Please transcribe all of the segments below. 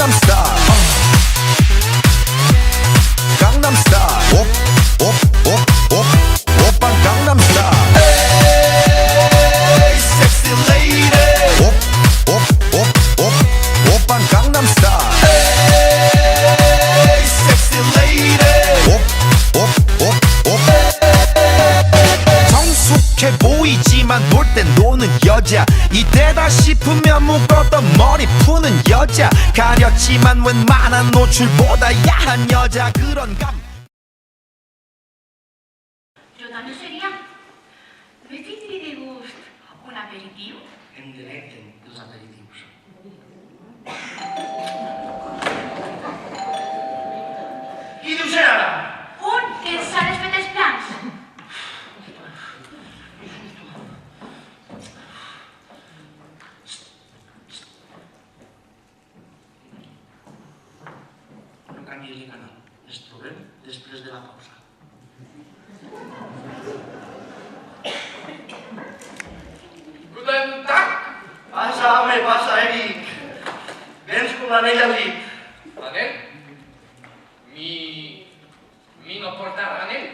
Gangnam Style. Gangnam Style. Op, op, op, op, oppa Gangnam Style. Hey, sexy lady. Op, op, op, op, oppa Gangnam Style. Hey, sexy lady. op, op, op, op. 성숙해 보이지만 놀 땐 노는 여자. 이때다 싶으면 묶었던 머리 푸는 여자. 가렸지만 웬만한 노출보다 야한 여자. 그런 감. Jo també seria. No tindria de gust un aperitiu? Em delecten els aperitius. Qui diu ser ara? Un que s'ha desfet els plans. No canvies de canal. Ens trobem després de la pausa. Guten Tag! Passa, home, passa, Eric. Vens com l'anell al dit. Anel? Mi no porta anel?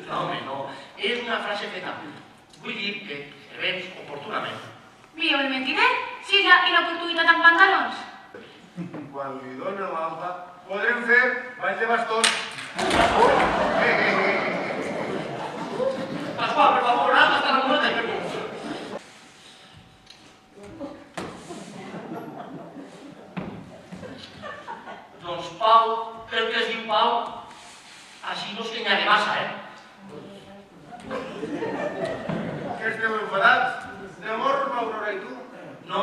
No, home, no. És una frase feta. Vull dir que vens oportunament. Viu el mentider? Si és la inoportunitat amb pantalons. Quan li dóna l'alba, podrem fer ball de bastons. Pasqual, per favor, ara està la muleta. Doncs Pau, el que es diu Pau, així no es n'hi massa, Que esteu enfadats? D'amor, l'Aurora i tu? No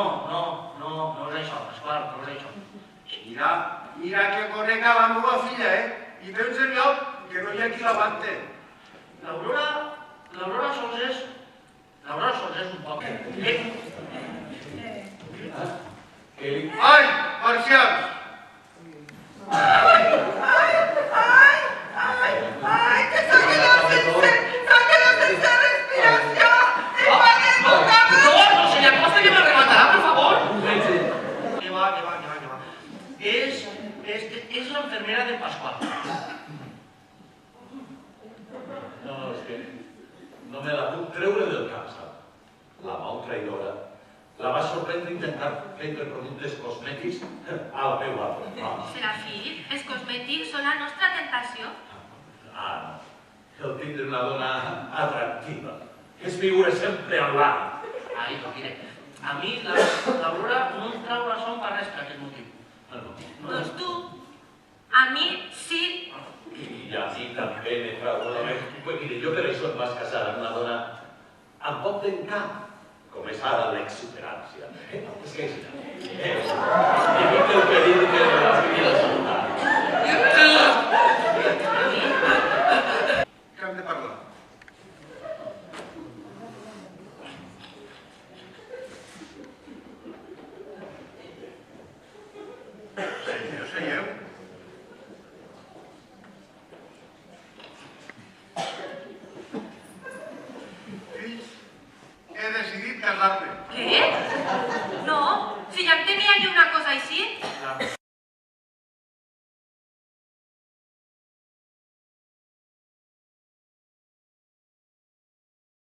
és això, Pasqual, no és això. Mira que conec a la meva filla, I tens el lloc que no hi ha qui l'aguante. L'Aurora sols és un poc. Ai, parcials! No se li acosta que me rematarà, per favor. Que va. És l'enfermera de Pasqual. No, és que no me la puc treure del cap, sap? La mau traïdora la va sorprendre intentar vendre productes cosmètics a la meva dona. Serafí, els cosmètics són la nostra tentació. Ah, el tindre una dona atractiva és viure sempre en l'art. Ai, no, mire, a mi l'Aurora no em trau la son per res per aquest motiu. Doncs tu, a mi sí. I a mi també me trau la ment. Mire, jo per això em vas casar amb una dona amb poc d'encant, com és ara l'exuperància. És que és evita el perill que la vida saludar. Que hem de parlar? Seieu. Fills, he decidit casar-me. Què? No, si ja em tenia jo una cosa així.